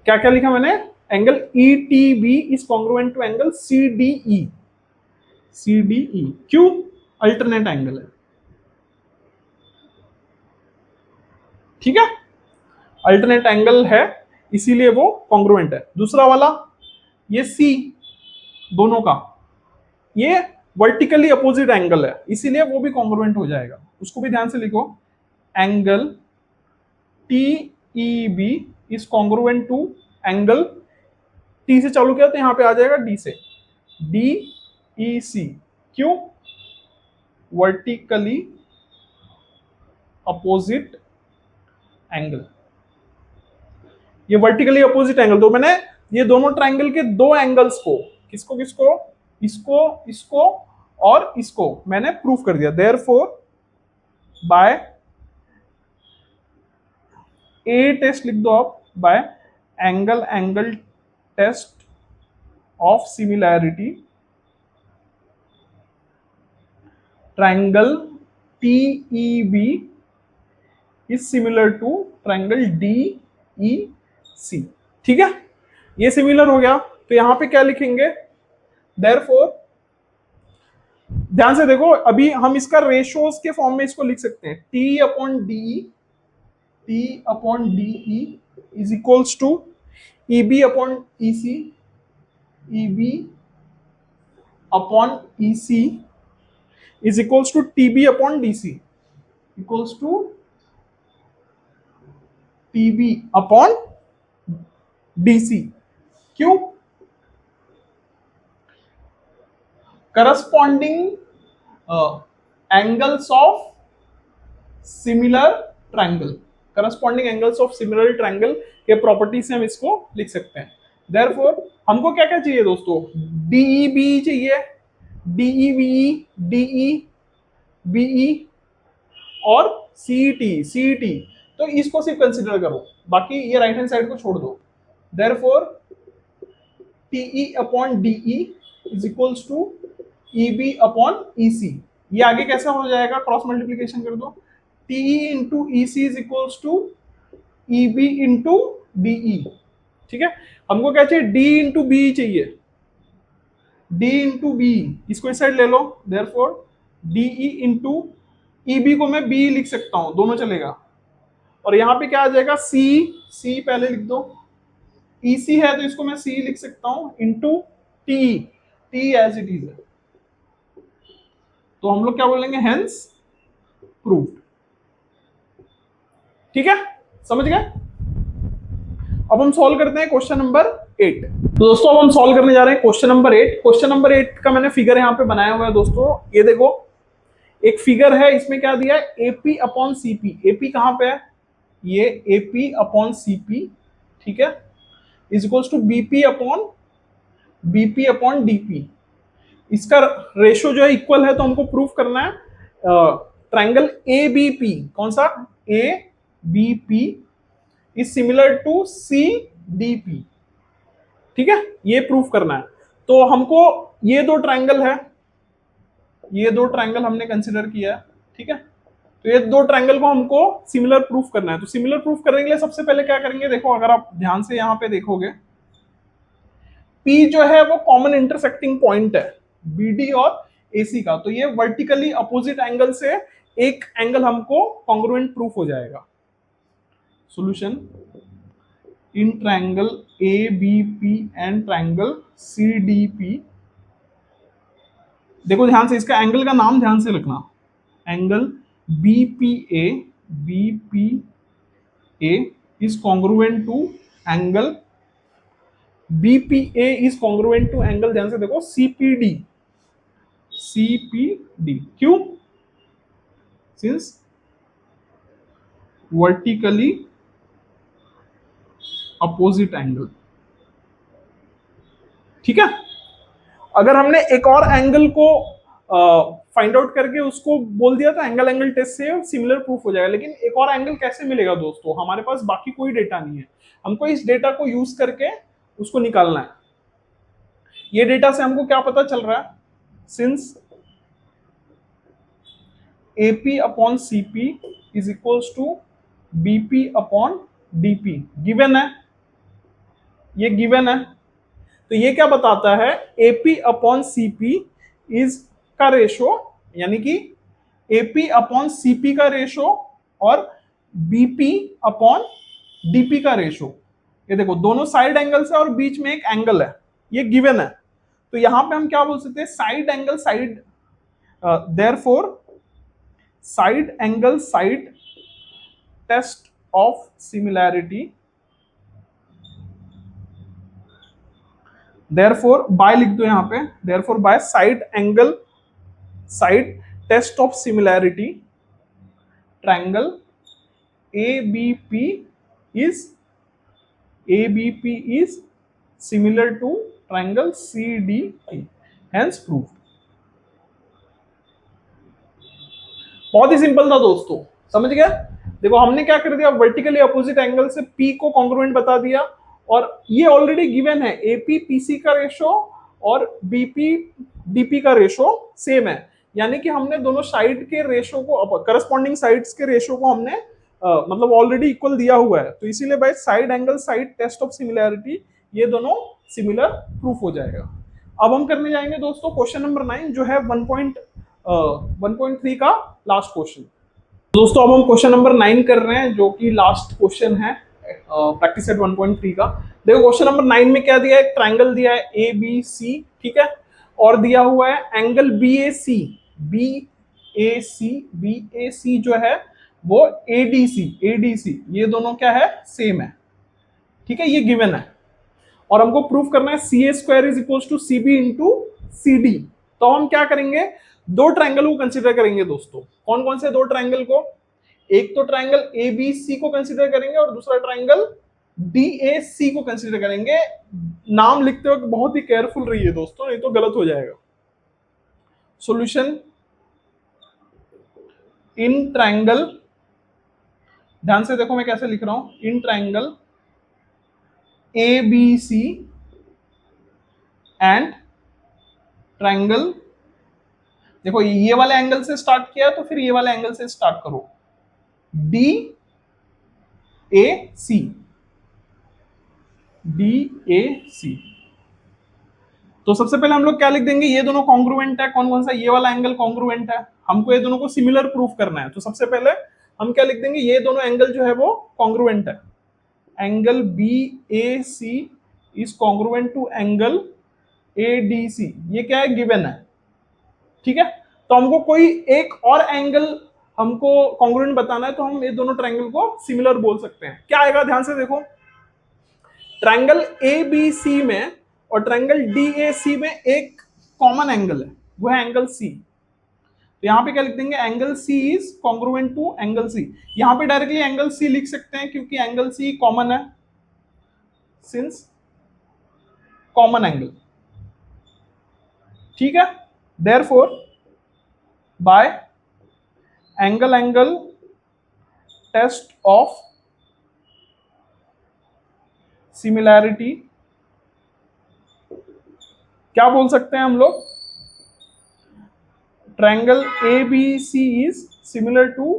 क्या क्या लिखा मैंने, angle ETB is congruent to angle CDE, CDE क्यों, अल्टरनेट एंगल है, ठीक है, अल्टरनेट एंगल है इसीलिए वो कॉन्ग्रुएंट है। दूसरा वाला ये C दोनों का, ये वर्टिकली अपोजिट एंगल है इसीलिए वो भी कॉन्ग्रुएंट हो जाएगा, उसको भी ध्यान से लिखो, angle TEB is congruent to angle, T से चालू किया तो यहां पे आ जाएगा D से, DEC क्यों, वर्टिकली अपोजिट एंगल, ये वर्टिकली अपोजिट एंगल, तो मैंने ये दोनों ट्राइंगल के दो एंगल्स को, किसको किसको, इसको इसको और इसको मैंने प्रूफ कर दिया, देयरफॉर बाय ए टेस्ट लिख दो आप, by angle test of similarity triangle TEB is similar to triangle DEC, ठीक है, ये सिमिलर हो गया, तो यहां पे क्या लिखेंगे, देयरफॉर ध्यान से देखो, अभी हम इसका रेशियोज के फॉर्म में इसको लिख सकते हैं, T/DE is equals to EB/EC, EB/EC is equals to TB/DC, equals to TB/DC, क्यों, corresponding angles of similar triangle, corresponding angles of similar triangle के प्रॉपर्टी से हम इसको लिख सकते हैं। देयरफॉर हमको क्या क्या चाहिए दोस्तों, DEB चाहिए, DEBE, DEBE और CET, तो इसको सिर्फ कंसिडर करो, बाकी ये राइट हैंड साइड को छोड़ दो। Therefore TE/DE is equals to EB/EC, ये आगे कैसा हो जाएगा, क्रॉस मल्टीप्लीकेशन कर दो, TE/EC is equals to EB/DE, ठीक है, हमको क्या चाहिए, D/B चाहिए, D/B, इसको इस साइड ले लो, देयरफॉर DE/EB को मैं B लिख सकता हूं, दोनों चलेगा, और यहां पे क्या आ जाएगा, C पहले लिख दो, EC है तो इसको मैं C लिख सकता हूं into T as it is है, तो हम लोग क्या बोलेंगे, हेंस प्रूव्ड, ठीक है, समझ गए। अब हम सॉल्व करते हैं क्वेश्चन नंबर 8। तो दोस्तों अब हम सॉल्व करने जा रहे हैं क्वेश्चन नंबर 8। क्वेश्चन नंबर 8 का मैंने फिगर यहाँ पे बनाया हुआ है दोस्तों, ये देखो एक फिगर है, इसमें क्या दिया है, AP/CP, AP कहां पे है, ये AP/CP, ठीक है, इज इक्वल्स टू BP/DP, इसका रेशियो जो है इक्वल है, तो हमको प्रूफ करना है ट्राइंगल ABP, कौन सा, ABP is similar to CDP, ठीक है, ये प्रूफ करना है। तो हमको ये दो ट्राइंगल है, ये दो ट्राइंगल हमने कंसिडर किया है, ठीक है, तो ये दो ट्राइंगल को हमको सिमिलर प्रूफ करना है। तो सिमिलर प्रूफ करने के लिए सबसे पहले क्या करेंगे, देखो अगर आप ध्यान से यहां पे देखोगे, P जो है वो कॉमन इंटरसेक्टिंग पॉइंट है BD और AC का, तो ये वर्टिकली अपोजिट एंगल से एक एंगल हमको कॉन्ग्रुएंट प्रूफ हो जाएगा। Solution, in triangle ABP and triangle CDP, देखो ध्यान से, इसका एंगल का नाम ध्यान से रखना, angle BPA is congruent to angle BPA is congruent to angle, ध्यान से देखो, CPD, क्यों, सिंस वर्टिकली अपोजिट एंगल, ठीक है। अगर हमने एक और एंगल को फाइंड आउट करके उसको बोल दिया तो एंगल टेस्ट से सिमिलर प्रूफ हो जाएगा, लेकिन एक और एंगल कैसे मिलेगा दोस्तों, हमारे पास बाकी कोई डेटा नहीं है, हमको इस डेटा को यूज करके उसको निकालना है। ये डेटा से हमको क्या पता चल रहा है, since AP upon CP is equals to BP upon DP, given है, ये गिवन है। तो ये क्या बताता है, AP अपॉन CP इज का रेशो, यानी कि AP अपॉन CP का रेशो और BP अपॉन DP का रेशो, ये देखो दोनों साइड एंगल्स है और बीच में एक एंगल है, ये गिवन है। तो यहां पे हम क्या बोल सकते हैं, side angle side, therefore side angle side test of similarity, therefore by लिख दो यहां पे, therefore by side angle side test of similarity triangle ABP is similar to triangle CDE, hence proved। बहुत ही सिंपल था दोस्तों, समझ गए। देखो हमने क्या कर दिया, वर्टिकली अपोजिट एंगल से P को कॉन्ग्रुएंट बता दिया, और ये ऑलरेडी गिवन है, AP PC का रेशो और BP DP का रेशो सेम है, यानी कि हमने दोनों साइड के रेशो को, करस्पॉन्डिंग साइड्स के रेशो को हमने मतलब ऑलरेडी इक्वल दिया हुआ है। तो इसीलिए भाई side angle side test of similarity, ये दोनों सिमिलर प्रूफ हो जाएगा। अब हम करने जाएंगे दोस्तों क्वेश्चन नंबर 9, जो है 1.3 का लास्ट क्वेश्चन। दोस्तों अब हम क्वेश्चन नंबर 9 कर रहे हैं, जो कि लास्ट क्वेश्चन है प्रैक्टिस सेट 1.3 का। देखो क्वेश्चन नंबर 9 में क्या दिया है, ट्रायंगल दिया है ABC, ठीक है, और दिया हुआ है एंगल BAC जो है वो ADC, ये दोनों क्या है, सेम है, ठीक है, ये गिवन है। और हमको प्रूफ करना है CA² is equals to CB into CD। तो हम क्या करेंगे, दो ट्रायंगल को कंसीडर करेंगे दोस्तों। कौन कौन से दो ट्रायंगल को, एक तो ट्रायंगल ABC को कंसीडर करेंगे और दूसरा ट्रायंगल DAC को कंसीडर करेंगे। नाम लिखते वक्त बहुत ही केयरफुल रहिए दोस्तों, नहीं तो गलत हो जाएगा। सॉल्यूशन इन ट्रायंगल, ध्यान से देखो मैं कैसे लिख रहा हूं, in triangle ABC and triangle, देखो ये वाले एंगल से स्टार्ट किया तो फिर ये वाले एंगल से स्टार्ट करो, DAC। तो सबसे पहले हम लोग क्या लिख देंगे, ये दोनों कॉन्ग्रुएंट है। कौन कौन सा, ये वाला एंगल कॉन्ग्रुएंट है, हमको ये दोनों को सिमिलर प्रूफ करना है। तो सबसे पहले हम क्या लिख देंगे, ये दोनों एंगल जो है वो कॉन्ग्रुएंट है। Angle BAC is congruent to angle ADC, ये क्या है, गिवन है, ठीक है। तो हमको कोई एक और एंगल हमको कॉन्ग्रुएंट बताना है, तो हम ये दोनों ट्रायंगल को सिमिलर बोल सकते हैं। क्या आएगा, ध्यान से देखो, ट्रायंगल ABC में और ट्रायंगल DAC में एक कॉमन एंगल है, वो है एंगल C। तो यहां पे क्या लिख देंगे, angle C is congruent to angle C। यहां पे डायरेक्टली एंगल C लिख सकते हैं क्योंकि एंगल C कॉमन है, सिंस कॉमन एंगल, ठीक है। Therefore by angle test of similarity क्या बोल सकते हैं हम लोग, triangle ABC is similar to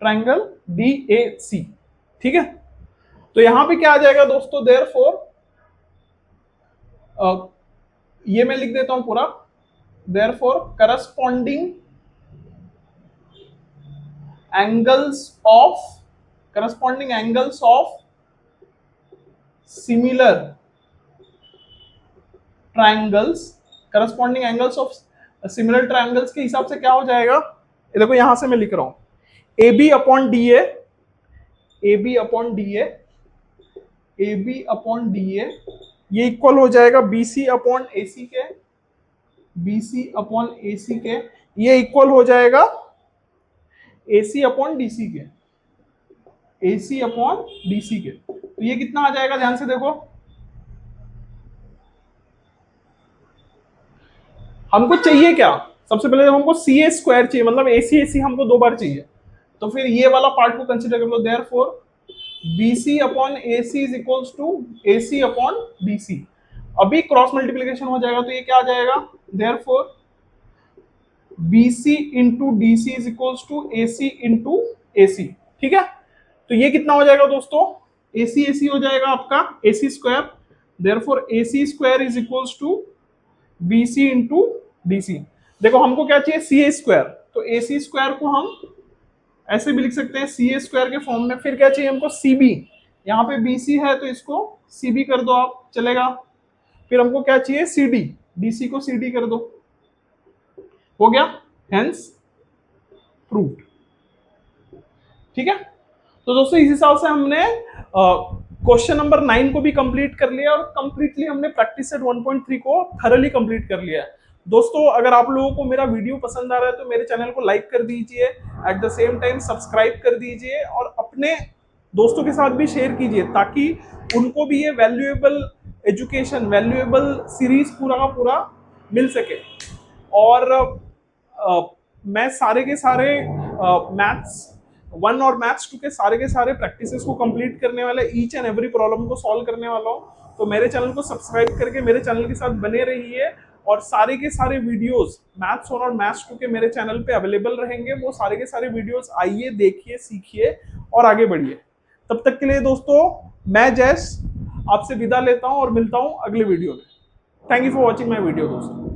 triangle DAC, ठीक है। तो यहां पे क्या आ जाएगा दोस्तों, देयरफॉर ये मैं लिख देता हूं पूरा, therefore corresponding angles of similar triangles, corresponding angles of similar triangles के हिसाब से क्या हो जाएगा, ये देखो यहां से मैं लिख रहा हूं, AB अपॉन DA ये इक्वल हो जाएगा BC अपॉन AC के, ये इक्वल हो जाएगा AC अपॉन DC के। तो ये कितना आ जाएगा, ध्यान से देखो, हमको चाहिए क्या, सबसे पहले हमको CA² चाहिए, मतलब AC हमको दो बार चाहिए। तो फिर ये वाला पार्ट को कंसीडर कर लो, therefore BC upon AC is equals to AC upon DC। अभी क्रॉस मल्टीप्लिकेशन हो जाएगा तो ये क्या आ जाएगा, therefore BC into DC is equals to AC into AC। ठीक है, तो ये कितना हो जाएगा दोस्तों, AC हो जाएगा आपका AC square, therefore AC square is equals to BC into DC। देखो हमको क्या चाहिए, CA स्क्वायर, तो AC स्क्वायर को हम ऐसे भी लिख सकते हैं CA स्क्वायर के फॉर्म में। फिर क्या चाहिए हमको, CB, यहाँ पे BC है तो इसको CB कर दो आप, चलेगा। फिर हमको क्या चाहिए, CD, DC को CD कर दो, हो गया, हेंस प्रूव्ड। ठीक है, तो दोस्तों इस हिसाब से हमने क्वेश्चन नंबर 9 को भी कंप्लीट कर लिया और कंप्लीटली हमने प्रैक्टिस सेट 1.3 को थरली कंप्लीट कर लिया है। दोस्तों अगर आप लोगों को मेरा वीडियो पसंद आ रहा है तो मेरे चैनल को लाइक कर दीजिए, eight the same time subscribe कर दीजिए और अपने दोस्तों के साथ भी शेयर कीजिए ताकि उनको भी ये वैल्यूएबल एजुकेशन, वैल्यूएबल सीरीज पूरा का पूरा मिल सके। और मैं सारे के सारे मैथ्स 1 और मैथ्स 2 के सारे प्रैक्टिसेस को कंप्लीट करने वाला, ईच एंड एवरी प्रॉब्लम को सॉल्व करने वाला हूँ। तो मेरे चैनल को सब्सक्राइब करके मेरे चैनल के साथ बने रहिए और सारे के सारे वीडियोस मैथ्स 1 और मैथ्स 2 के मेरे चैनल पे अवेलेबल रहेंगे। वो सारे के सारे वीडियोस आइए, देखिए, सीखिए और आगे बढ़िए। तब तक के लिए दोस्तों मैं जैस आपसे विदा लेता हूँ और मिलता हूँ अगले वीडियो में। Thank you for watching my video दोस्तों।